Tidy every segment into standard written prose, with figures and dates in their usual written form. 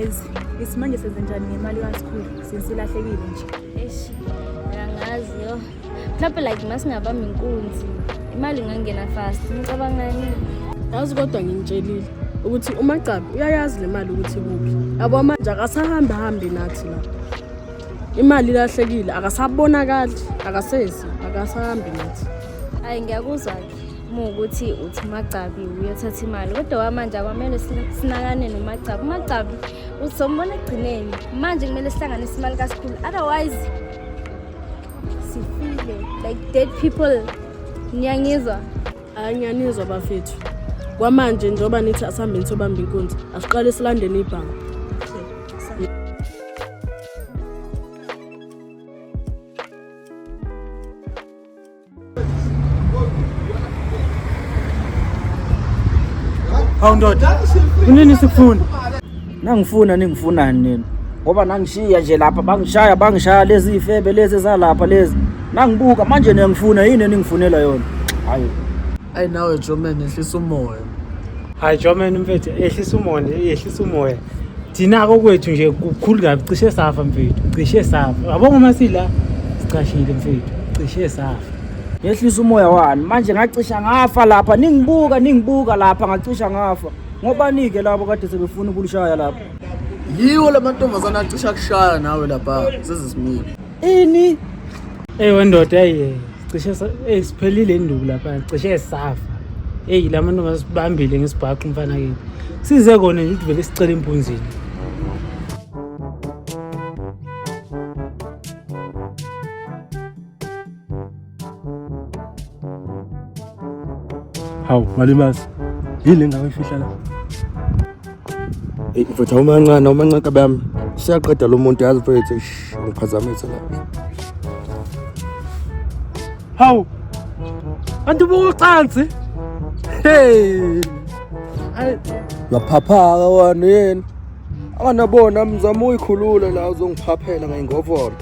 guys, isimanje senze njani ngemali kaSchool since ilahlekile nje? Angazi yo. Mhlawumbe like masingabamba inkunzi. Imali ingangena fast. Ngicabangani? Yazi kodwa nginitshelile ukuthi uMagcabi uyayazi le mali ukuthi kuphi. Yabo manje akasahamba hambe nathi la. Imali ilahlekile akasabonakali, akasezi, akasahambi nathi. Hayi ngiyakuzwa ke. Ukuthi uthi uMagcabi uyothatha imali kodwa manje akwamele sinakane noMagcabi. uMagcabi uzombona egcineni manje kumele sihlanganise imali kaSchool otherwise sifile like dead people. Niyangizwa? Hayi ngiyanizwa bafethu. Kwamanje njoba nithi asihambeni sobamba inkunzi asiqale silandene ibhanga. Hawu ndoda, unini sikufuna? Ningifuna nini? Ngoba nangishiya nje lapha bangishaya lezi ifebe lezi zalapha lezi. Nangibuka manje niyangifuna yini eningifunela yona? Hayi nawe Joman ehlisa umoya. Hayi Joman mfethu ehlisa umoya. Thina kokwethu nje kukhulu kabi cishe safa mfethu. Cishe safa. Yabonga masila sicashile mfethu. Cishe safa. Yehlisa umoya wani manje ngacisha ngafa lapha ningibuka lapha ngacisha ngafa ngoba nike labo kade sebefuna ukulishaya lapha Yiwo lamantombazana acisha kushaya nawe lapha sezisimile ini wendoda cishe siphelile induku lapha cishe safa lamantombazana sibambile ngesibhaqo mfana kimi size kona nje uvele sicela impunzini Hawu malimazi yini ngawe ifihla la mfethu umancane kabami siyaqeda lo muntu yazi mfethu ngiphazamise la hawu antu bocansi laphaphaka wena yena akanabona mzamo uyikhulula la uzongiphaphela ngayingovolo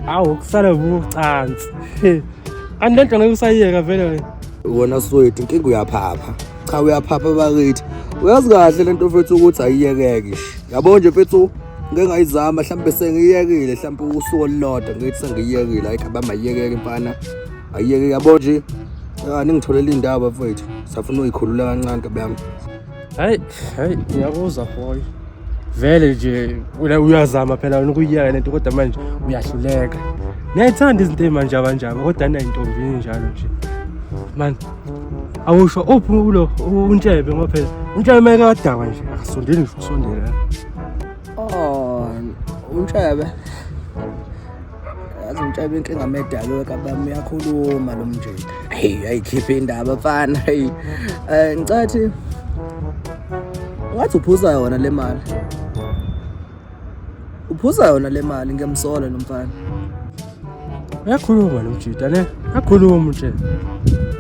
hawu kusala bocansi andento ngeke usayiyeka vele wena wona swethu inkinga uyaphapha cha uyaphapha bakithi uyazi kahle lento mfethu ukuthi ayiyekeke yabo nje mfethu ngeke ngayizama mhlawumbe sengiyekile mhlawumbe usuku olulodwa ngithi sengiyekile ayikhaba mayiyekeke mfana ayiyeke yabo nje ningitholela indaba mfethu safuna uyikhulula kancane kabami hayi ngiyakuzwa boy vele nje uyazama phela wena ukuyiyeka lento kodwa manje uyahluleka ngiyayithanda izinto ezimanje abanjalo kodwa ayintombi njalo nje man awusho uphulo untshebe ngoba phela untshebe meke kadakwa nje akasondeli nje ukusondela untshebe yazi untshebe inkinga medalo kabami uyakhuluma lo mnje ayikhiphe indaba mfana ngicathi ngathi uphuza yona le mali ngemsolo nomfana uyakhuluma lo mjida ne yakhuluma nje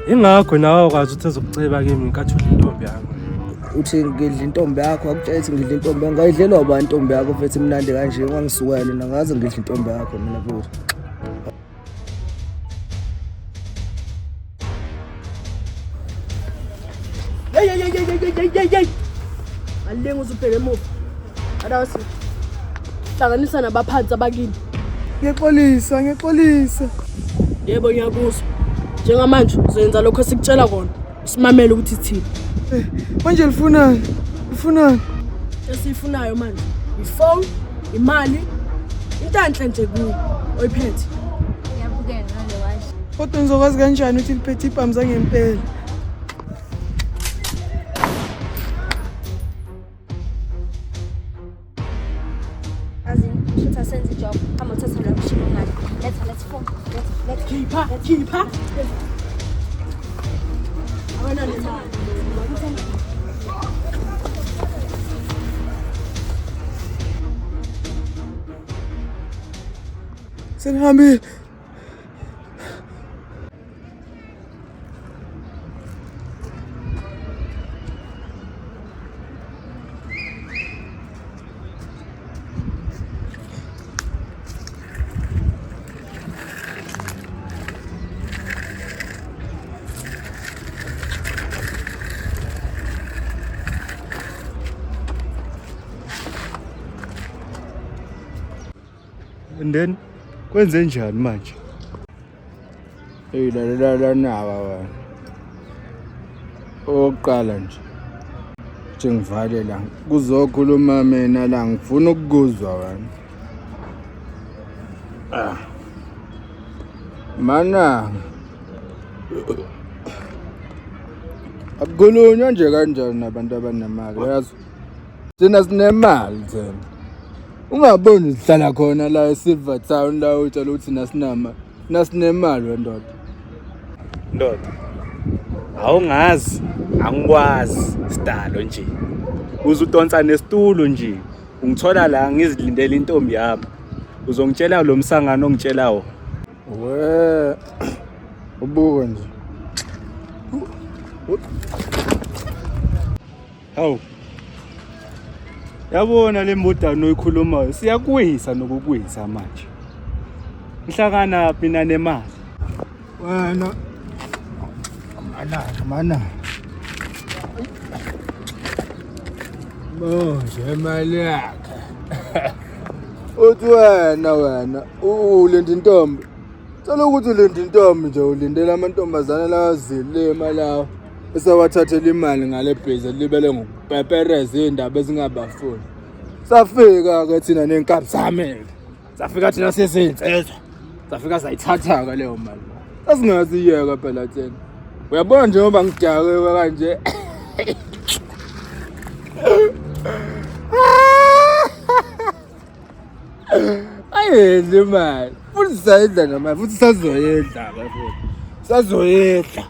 ingakho nawe ukwazi ukuthi ezokuceba kimi ngikathula intombi yami uthi ngidla intombi yakho akutshela ukuthi ngidla intombi yakho ngayidlelwa ba intombi yakho mfethu imnandi kanje ngangisukela nangaze ngidla intombi yakho mina futhi Hey alenga uzubheke emuva adawasi hlanganisa nabaphansi abakini Ngexolisa yebo ngiyakuzwa njengamanje uzenza lokho sikutshela kona simamele ukuthi thini manje lifunani esifunayo manje ifone imali intanhle nje kuyo oyiphethe Ngiyabukela ngale washo. kodwa ngizokwazi kanjani ukuthi liphethe ibhamu zangempela Should I send the job? I'm gonna tell her she won't lie. Let's phone. Let's keep her. Awena nemali. Senihambile and then kwenze njani manje? Hey lalela naba wena. Oqala nje. Njengivale la. Kuzokhuluma mina la ngifuna ukukuzwa wena. Mana. Akulunywa nje kanjani nabantu abanemali yazi. Thina sinemali thina. Ungaboni sihlala khona la eSilver Town la utshela ukuthi nasinemali wendoda. Ndoda. Awungazi, angikwazi sidalo nje. Uzudonsa nesitulo nje. Ungithola la ngizilindele intombi yami. Uzongitshela lo msangano ongitshelawo. We. Ubuke nje. Hawu. Yabona le mbodano oyikhulumayo siyakwisa nokukwisa manje. Ngihlakana mina nemali. Wena. Mana. Manje imali yakhe. Uthi wena ulinda intombi. Cela ukuthi ulinda intombi nje ulindela amantombazana lawazile imali yawo. Bese wathathela imali ngale bhizi libele ngokupepereza indaba ezingabafuni. Safika ke thina nenkabi sami. Safika thina sesinsizwa. Safika sayithatha ke leyo mali. Asingaziyeka phela thina. Uyabona nje ngoba ngijake kanje. Ayedle imali. Futhi sayidla namali futhi sazoyedla ke futhi. Sazoyedla.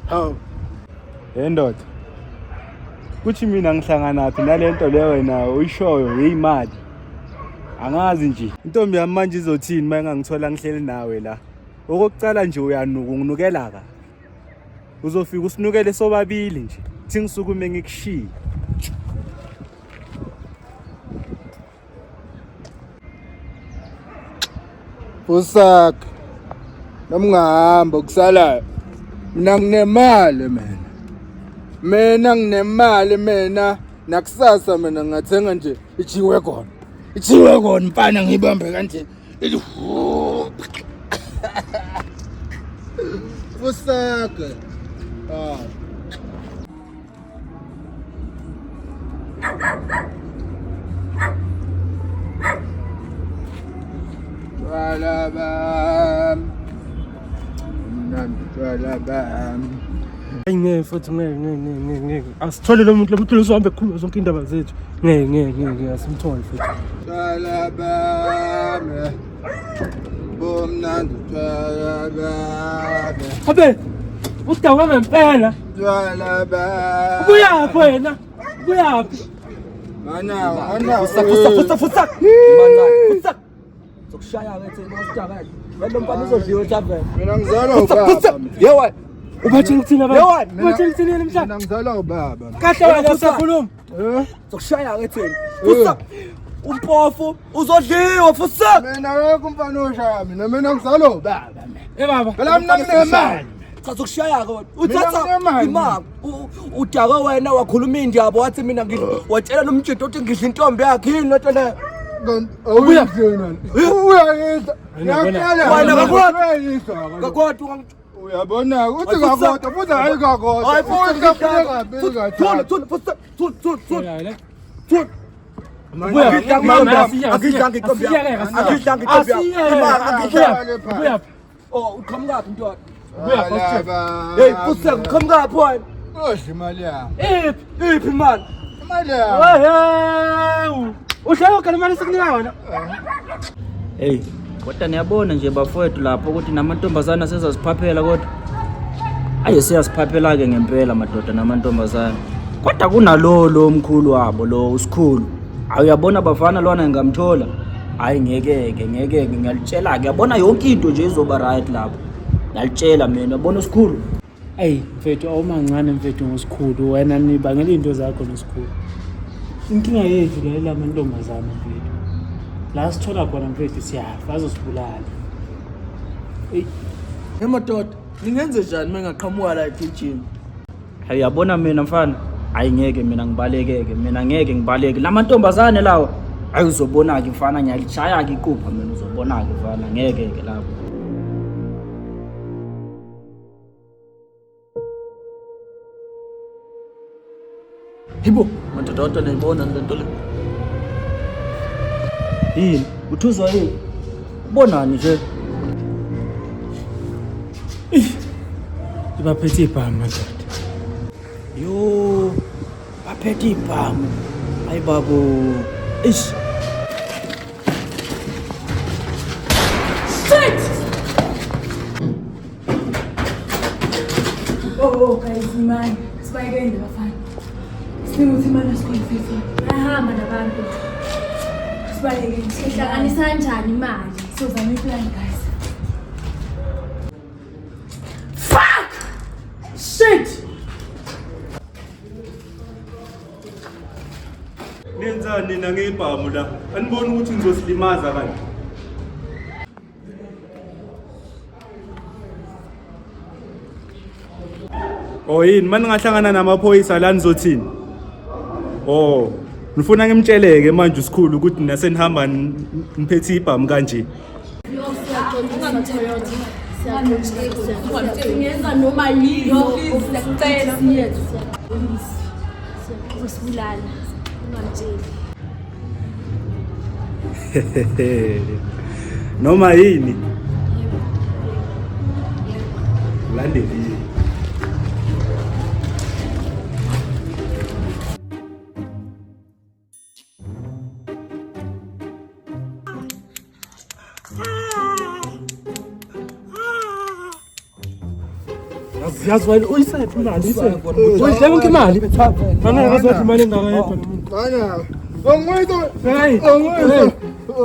Hawu. Ndoda. Kuthi mina ngihlangana phi nalento leyo wena uyishoyo yeyimali. Angazi nje. Intombi yami manje izothini manje ngangithola ngihleli nawe la. Okokucala nje uyanuka unginukela ka. Uzofika usinukele sobabili nje. Thi ngisukume ngikushiye. Usaka. Nomngahamba kusalayo. Mina nginemali mina. Mina nginemali mina. Nakusasa mina ngathenga nje ichiwe khona. Ichiwe khona mfana ngibambe kanje. Usaka. Twalabam. Ngeke futhi ngeke. Asithole lo muntu uzohambe khulu zonke indaba zethu. Ngeke asimthole futhi. Twalabam. Bomnandi twalabam. Abe udawa ngempela. Twalabam. Ubuyaphi wena? Ubuyaphi? Mana. Fusa. Zokushaya ke mositaka. Lo mfana uzodliwa thaveni. Mina ngizalwa ubaba. Yewa. Ubathini ukuthina abantu? Ubathini ukuthina emhlanje? Mina ngizalwa ubaba. Kahle wena usakhuluma. Zokushaya ke thina. Fusa. Umpofu uzodliwa fusa. Mina weke umfana oshaya mina ngizalwa ubaba. Baba. Phela mina nginemali. Cha zokushaya ke wena. Uthatha imali. Udaka wena wakhuluma indaba wathi mina watshela nomtshito uthi ngidla intombi yakhe yini lento leyo. Uyayidla. Wena kakodwa uyabona uthi kakodwa futhi hayi kakodwa. Hayi futhi futhi Oh, uqhamuka mntwana. Hey, futhi uqhamuka wena. Oshi imali yakho. Iphi imali? Imali yakho. Uhlelo kalimali sikunika wona. Hey, kodwa niyabona nje bafowethu lapho ukuthi namantombazana sezaziphaphela kodwa. Aye siyasiphaphela ke ngempela madoda namantombazana. Kodwa kunalo omkhulu wabo lo usikhulu. Awuyabona bafana lona ngamthola. Hayi ngeke ngiyalitshela ke yabona yonke into nje izoba right lapho. Ngiyalitshela mina yabona usikhulu. Hey mfethu awumancane mfethu ngosikhulu wena nibangela into zakho nosikhulu. Inkinga yethu la mantombazana mfethu. La sithola khona mfethu siyafa azosibulala. Hey madoda, ningenze njani mengaqhamuka la ekitchen? Hayi yabona mina mfana, hayi ngeke mina ngibalekeke, mina ngeke ngibaleke. La mantombazane lawo Hayi uzobona-ke mfana ngiyalishaya-ke iqupha mina uzobona-ke mfana ngeke-ke lapho. Hibo, madoda nayibona lento le. Yini? Uthuzwa yini? Ubonani nje? Ibaphethe ibhamu madoda. Yo, baphethe ibhamu. Hayi babo. Ish. Oh guys, imali sibayeke indaba fana. Sidinga ukuthi imali asikhonfisa. Ahamba nabantu. Sibayeke Sihlanganisa kanjani imali? sizozama iplan guys. Nenzani nina ngebhamu la? Anibona ukuthi ngizosilimaza kanti. Oh yini manje ngahlangana namaphoyisa la nizothini? Oh, ngifuna ngimtsheleke manje usikhulu ukuthi nina senihamba niphethe ibhamu kanje. Ngenza noma yini Siyacela usibulala ungamtsheli. Noma yini? Landelile. Yazi wena uyisephi imali isephi? Uyidleka onke imali. Mana yakazodla imali engaka yedwa. Mana. Ongwethu. Hey.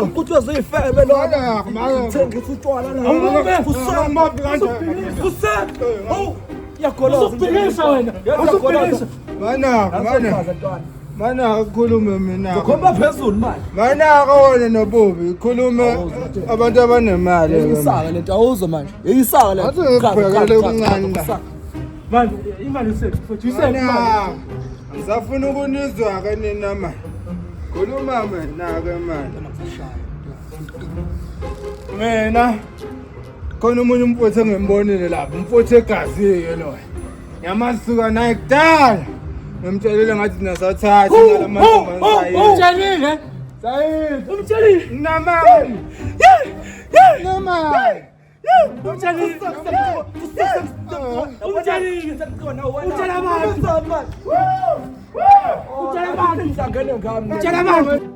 Ukuthi uzoyifeme lo. Mana. Thenga utshwala la. Awumabi kanje. Oh, yakoloza. Uzobhekisha wena. Uzobhekisha. Mana khulume mina. Khomba phezulu manje. Mana akawona nobubi, khulume abantu abanemali. Isaka lento awuzo manje. Isaka lento. Athi ngikubhekele okuncane la. Manje imali isephi futhi isephi imali. Ngisafuna ukunizwa ke nina manje. Khuluma mina ke manje. Mina khona umunye umfowethu engembonile lapha, umfowethu egazi-ke lo. Yamasuka naye kudala. Ngimtshelile ngathi nasathatha nalamantombazane. Umtshelile. Sayid. Umtshelile. Namali. Namali. Umtshelile. Umtshelile. Umtshelile abantu. Umtshelile abantu. Umtshelile abantu.